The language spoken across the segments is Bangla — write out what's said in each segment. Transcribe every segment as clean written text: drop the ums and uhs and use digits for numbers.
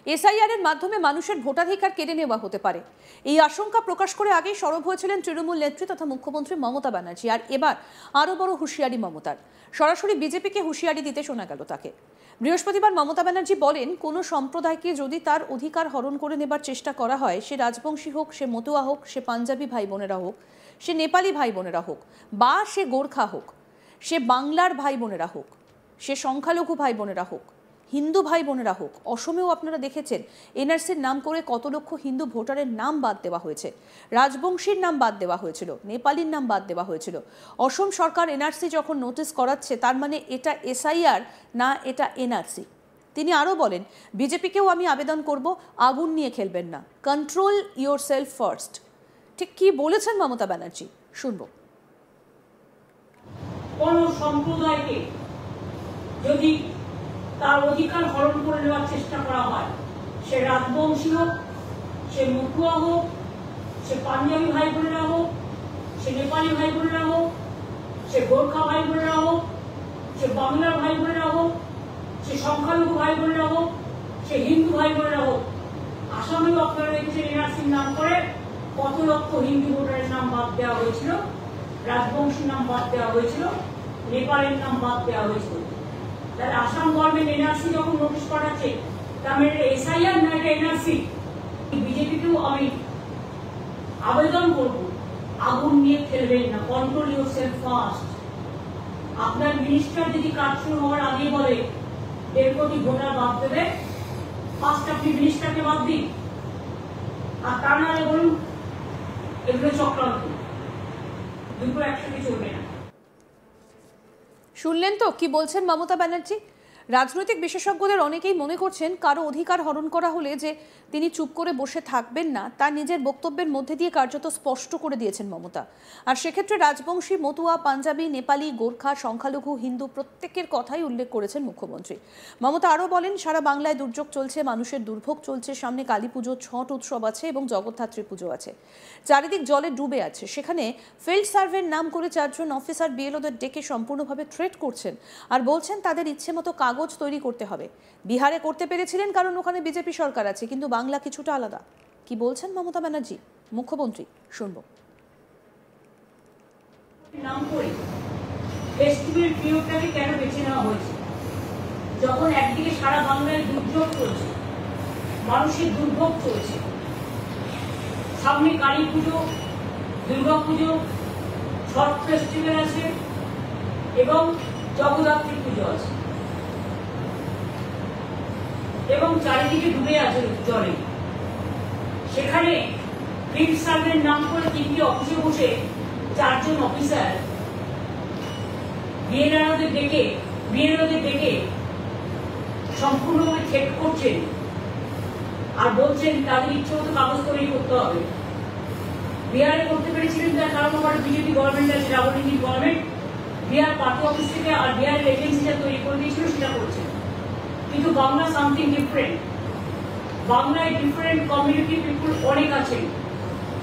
এসআইআর এর মাধ্যমে মানুষের ভোটাধিকার কেড়ে নেওয়া হতে পারে। এই আশঙ্কা প্রকাশ করে আগেই সরব হয়েছিলেন তৃণমূল নেত্রী তথা মুখ্যমন্ত্রী মমতা ব্যানার্জি। আর এবার আরও বড় হুঁশিয়ারি মমতার। সরাসরি বিজেপিকে হুঁশিয়ারি দিতে শোনা গেল তাকে। বৃহস্পতিবার মমতা ব্যানার্জি বলেন, কোনো সম্প্রদায়কে যদি তার অধিকার হরণ করে নেবার চেষ্টা করা হয়, সে রাজবংশী হোক, সে মতুয়া হোক, সে পাঞ্জাবি ভাই বোনেরা হোক, সে নেপালি ভাই বোনেরা হোক, বা সে গোর্খা হোক, সে বাংলার ভাই বোনেরা হোক, সে সংখ্যালঘু ভাই বোনেরা হোক, হিন্দু ভাই বোনেরা হোক। অসমেও আপনারা দেখেছেন এনআরসির নাম করে কত লক্ষ হিন্দু ভোটারের নাম বাদ দেওয়া হয়েছে, রাজবংশীর নাম বাদ দেওয়া হয়েছিল, নেপালির নাম বাদ দেওয়া হয়েছিল। অসম সরকার এনআরসি যখন নোটিশ করাচ্ছে, তার মানে এটা এসআইআর না, এটা এনআরসি। তিনি আরও বলেন, বিজেপিকেও আমি আবেদন করব, আগুন নিয়ে খেলবেন না, কন্ট্রোল ইয়োর সেলফ ফার্স্ট। ঠিক কি বলেছেন মমতা ব্যানার্জি, শুনব। কোন সম্প্রদায়কে যদি তার অধিকার হরণ করে নেওয়ার চেষ্টা করা হয়, সে রাজবংশী হোক, সে মতুয়া হোক, সে পাঞ্জাবি ভাই বোনেরা হোক, সে নেপালি ভাই বোনেরা হোক, সে গোর্খা ভাই বোনেরা হোক, সে বাংলার ভাই বোনেরা হোক, সে সংখ্যালঘু ভাই বোনেরা হোক, সে হিন্দু ভাই বোনেরা হোক। আসামেও আপনারা দেখেছেন এনআরসির নাম করে কত লক্ষ হিন্দু ভোটারের নাম বাদ দেওয়া হয়েছিল, রাজবংশীর নাম বাদ দেওয়া হয়েছিল, নেপালের নাম বাদ দেওয়া হয়েছিল। তাহলে আসাম গভর্নমেন্ট এনআরসি যখন নোটিশ পাঠাচ্ছে, তার মানে এটা এসআইআর না, এটা এনআরসি। বিজেপিকেও আমি আবেদন করব, আগুন নিয়ে খেলবেন না, কন্ট্রোল ইউর সেলফ ফার্স্ট। আপনার মিনিস্টার যদি কাজ শুরু হওয়ার আগে বলে 1.5 কোটি ভোটার বাদ দেবে, ফার্স্ট আপনি মিনিস্টারকে বাদ দিন, আর তা নাহলে বলুন এগুলো চক্রান্ত, দুটো একসাথে চলবে না। শুনলেন তো কি বলছেন মমতা ব্যানার্জি। রাজনৈতিক বিশেষজ্ঞদের অনেকেই মনে করছেন, কারো অধিকার হরণ করা হলে যে তিনি চুপ করে বসে থাকবেন না, তা নিজের বক্তব্যের মধ্যে দিয়ে কার্যত স্পষ্ট করে দিয়েছেন মমতা। আর সেক্ষেত্রে রাজবংশী, মতুয়া, পাঞ্জাবি, নেপালি, গোর্খা, সংখ্যালঘু, হিন্দু প্রত্যেকের কথাই উল্লেখ করেছেন মুখ্যমন্ত্রী। মমতা আরও বলেন, সারা বাংলায় দুর্যোগ চলছে, মানুষের দুর্ভোগ চলছে, সামনে কালী পুজো, ছট উৎসব আছে এবং জগদ্ধাত্রী পুজো আছে, চারিদিক জলে ডুবে আছে। সেখানে ফিল্ড সার্ভের নাম করে 4 জন অফিসার বিএলওদের ডেকে সম্পূর্ণভাবে থ্রেট করছেন আর বলছেন তাদের ইচ্ছে মতো কাগজ তৈরি করতে হবে। বিহারে করতে পেরেছিলেন কারণ ওখানে বিজেপি সরকার আছে, কিন্তু বাংলা কিছুটা আলাদা। কি বলছেন মমতা ব্যানার্জি, মুখ্যমন্ত্রী, শুনবো। নাম করে ফেস্টিভ্যাল পিরিয়ডটাকে কেন বেছে নেওয়া হয়েছে? যখন একদিকে সারা বাংলায় দুর্যোগ চলছে, মানুষের দুর্ভোগ চলছে, সামনে কালী পুজো, দুর্গা পুজো, ছট ফেস্টিভ্যাল আছে এবং জগদ্ধাত্রী পুজো আছে, এবং চারিদিকে ডুবে আছে জলে। সেখানে ফিল্ড সার্ভের নাম করে 3টে অফিসে বসে 4 জন অফিসার বিএলওদের ডেকে সম্পূর্ণভাবে চেক করছেন আর বলছেন তাদের ইচ্ছে মতো কাগজ তৈরি করতে হবে। বিহারে করতে পেরেছিলেন তার কারণ আমার বিজেপি গভর্নমেন্ট আছে, Rahul Gandhi government Bihar party office থেকে আর বিহারের এজেন্সিটা তৈরি করে দিয়েছিল, সেটা করছে। কিন্তু বাংলা সামথিং ডিফারেন্ট। বাংলায় ডিফারেন্ট কমিউনিটি পিপুল অনেক আছেন,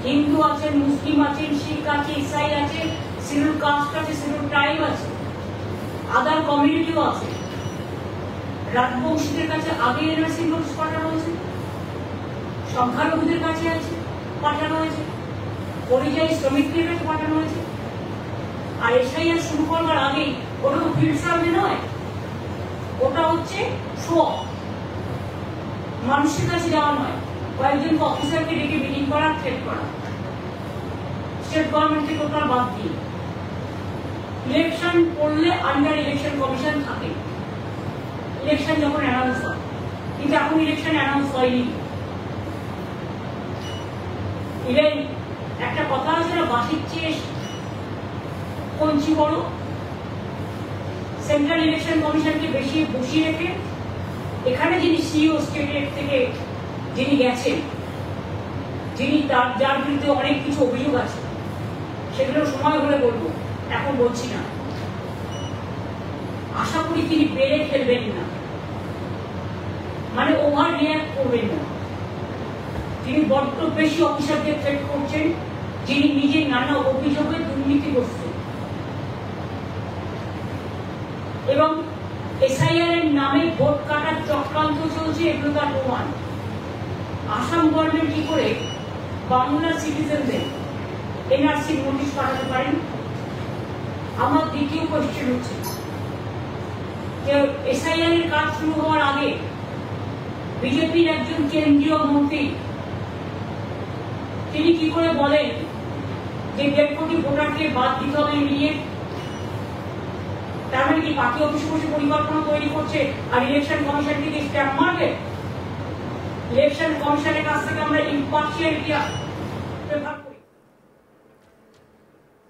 হিন্দু আছেন, মুসলিম আছেন, শিখ আছে, ইসাই আছে, শিডিউল কাস্ট আছে, শিডিউল ট্রাইব আছে, আদার কমিউনিটিও আছে। রাজবংশীদের কাছে আগে এনআরসি নোটিশ পাঠানো হয়েছে, সংখ্যালঘুদের কাছে আছে পাঠানো হয়েছে, পরিযায়ী শ্রমিকদের কাছে পাঠানো হয়েছে। আর এসআইআর শুরু করবার আগেই ওটা তো ফিল্ড সার্ভে নয়, ওটা হচ্ছে শো, মানুষের কাছে যাওয়া নয়, কয়েকজন অফিসারকে ডেকে মিটিং করা, থ্রেট করা। স্টেট গভর্নমেন্ট থেকে ওটা বাদ দিয়ে ইলেকশন করলে আন্ডার ইলেকশন কমিশন থাকে, ইলেকশন যখন অ্যানাউন্স হয়। কিন্তু এখন ইলেকশন অ্যানাউন্স হয়নি। ইভেন একটা কথা আছে না, বাসির চেয়ে কঞ্চি বড়। সেন্ট্রাল ইলেকশন কমিশনকে বেশি বসিয়ে রেখে এখানে যিনি সিইও স্টেট থেকে যিনি গেছেন, যিনি যার বিরুদ্ধে অনেক কিছু অভিযোগ আছে, সেগুলো সময় হলে বলবো, এখন বলছি না। আশা করি তিনি বেড়ে খেলবেন না, মানে ওভার রিঅ্যাক্ট করবেন না। তিনি বড্ড বেশি অফিসারদের থ্রেট করছেন, যিনি নিজে নানা অভিযোগে দুর্নীতিগ্রস্ত। এবং এসআইআর এর নামে ভোট কাটার চক্রান্ত চলছে, এগুলো তার প্রমাণ। আসাম গভর্নমেন্ট কি করে বাংলা সিটিজেনদের এনআরসি নোটিশ পাঠাতে পারেন? আমার দ্বিতীয় কোয়েশ্চেন হচ্ছে যে এসআইআর এর কাজ শুরু হওয়ার আগে বিজেপির একজন কেন্দ্রীয় মন্ত্রী তিনি কি করে বলেন যে 1.5 কোটি ভোটারকে বাদ দিতে হবে ইমিডিয়েট? তার মানে কি পার্টি অফিসে বসে পরিকল্পনা তৈরি করছে আর ইলেকশন কমিশন থেকে স্ট্যাম্প মারবে? ইলেকশন কমিশনের কাছ থেকে আমরা ইম্পার্শিয়ালিটি প্রেফার করি।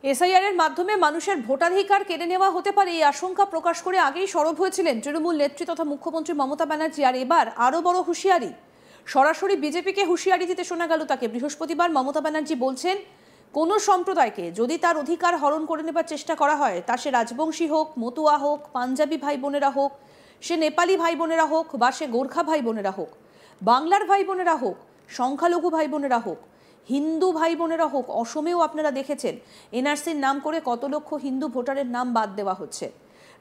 এসআইআর এর মাধ্যমে মানুষের ভোটাধিকার কেড়ে নেওয়া হতে পারে এই আশঙ্কা প্রকাশ করে আগেই সরব হয়েছিলেন তৃণমূল নেত্রী তথা মুখ্যমন্ত্রী মমতা ব্যানার্জি। আর এবার আরও বড় হুঁশিয়ারি, সরাসরি বিজেপিকে হুঁশিয়ারি দিতে শোনা গেল তাকে। বৃহস্পতিবার মমতা ব্যানার্জি বলছেন, কোনো সম্প্রদায়কে যদি তার অধিকার হরণ করে নেবার চেষ্টা করা হয়, তা সে রাজবংশী হোক, মতুয়া হোক, পাঞ্জাবি ভাই বোনেরা হোক, সে নেপালি ভাই বোনেরা হোক, বা সে গোর্খা ভাই বোনেরা হোক, বাংলার ভাই বোনেরা হোক, সংখ্যালঘু ভাই বোনেরা হোক, হিন্দু ভাই বোনেরা হোক। অসমেও আপনারা দেখেছেন এনআরসির নাম করে কত লক্ষ হিন্দু ভোটারের নাম বাদ দেওয়া হচ্ছে,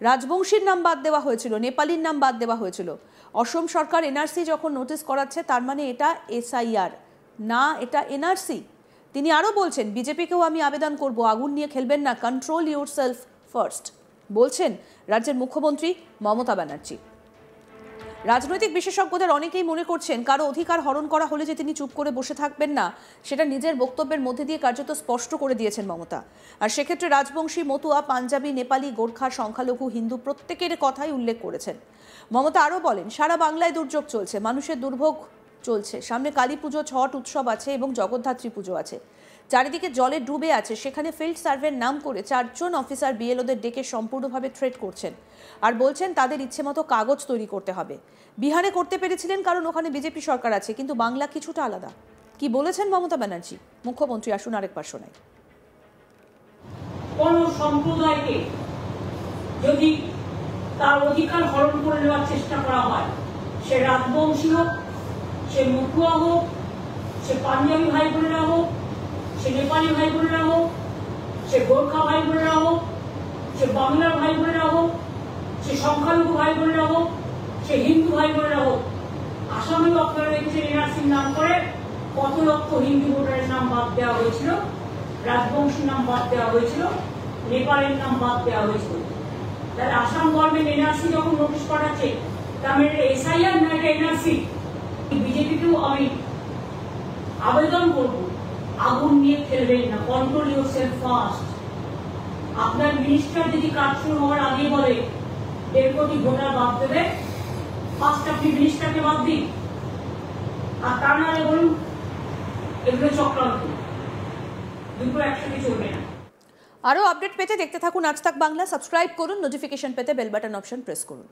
রাজবংশীর নাম বাদ দেওয়া হয়েছিল, নেপালির নাম বাদ দেওয়া হয়েছিল। অসম সরকার এনআরসি যখন নোটিশ করাচ্ছে তার মানে এটা এসআইআর না, এটা এনআরসি। তিনি আরও বলছেন, বিজেপিকেও আমি আবেদন করব, আগুন নিয়ে খেলবেন না, কন্ট্রোল ইউর সেলফ ফার্স্ট, বলছেন রাজ্যের মুখ্যমন্ত্রী মমতা ব্যানার্জি। রাজনৈতিক বিশেষজ্ঞদের অনেকেই মনে করছেন কারো অধিকার হরণ করা হলে যে তিনি চুপ করে বসে থাকবেন না, সেটা নিজের বক্তব্যের মধ্যে দিয়ে কার্যত স্পষ্ট করে দিয়েছেন মমতা। আর সেক্ষেত্রে রাজবংশী, মতুয়া, পাঞ্জাবি, নেপালি, গোর্খা, সংখ্যালঘু, হিন্দু প্রত্যেকের কথাই উল্লেখ করেছেন। মমতা আরও বলেন, সারা বাংলায় দুর্যোগ চলছে, মানুষের দুর্ভোগ চলছে, সামনে কালী পুজো, ছট উৎসব আছে এবং জগদ্ধাত্রী পুজো আছে, চারিদিকে জলে ডুবে আছে। সেখানে ফিল্ড সার্ভের নাম করে 4 জন অফিসার বিএলওদের ডেকে সম্পূর্ণভাবে থ্রেট করছেন আর বলছেন তাদের ইচ্ছে মতো কাগজ তৈরি করতে হবে। বিহারে করতে পেরেছিলেন কারণ ওখানে বিজেপি সরকার আছে, কিন্তু বাংলা কিছুটা আলাদা। কি বলেছেন মমতা ব্যানার্জি মুখ্যমন্ত্রী, আসুন আরেকবার শোনাই। কোন সম্প্রদায়কে যদি তার অধিকার হরণ করে নেওয়ার চেষ্টা করা হয়, সে রাজবংশী হোক, সে মতুয়া হোক, সে পাঞ্জাবি ভাই বোনেরা হোক, সে নেপালি ভাই বোনেরা হোক, সে গোর্খা ভাই বোনেরা হোক, সে বাংলার ভাই বোনেরা হোক, সে সংখ্যালঘু ভাই বোনেরা হোক, সে হিন্দু ভাই বোনেরা হোক। আসামেও আপনারা দেখেছেন এনআরসির নাম করে কত লক্ষ হিন্দু ভোটারের নাম বাদ দেওয়া হয়েছিল, রাজবংশীর নাম বাদ দেওয়া হয়েছিল, নেপালের নাম বাদ দেওয়া হয়েছিল। তাহলে আসাম গভর্নমেন্ট এনআরসি যখন নোটিশ পাঠাচ্ছে, তার মানে এটা এসআইআর না, এটা এনআরসি। বিজেপিকেও আমি আবেদন করব, আগুন নিয়ে খেলবেন না, কন্ট্রোল ইউর সেলফ ফার্স্ট। আপনার মিনিস্টার যদি কাজ শুরু হওয়ার আগে বলে 1.5 কোটি ভোটার বাদ দেবে, ফার্স্ট আপনি মিনিস্টারকে বাদ দিন, আর তার নাহলে বলুন এগুলো চক্রান্ত, দুটো একসাথে চলবে না। আরও আপডেট পেতে দেখতে থাকুন আজ তাক বাংলা, সাবস্ক্রাইব করুন, নোটিফিকেশন পেতে বেল বাটন অপশন প্রেস করুন।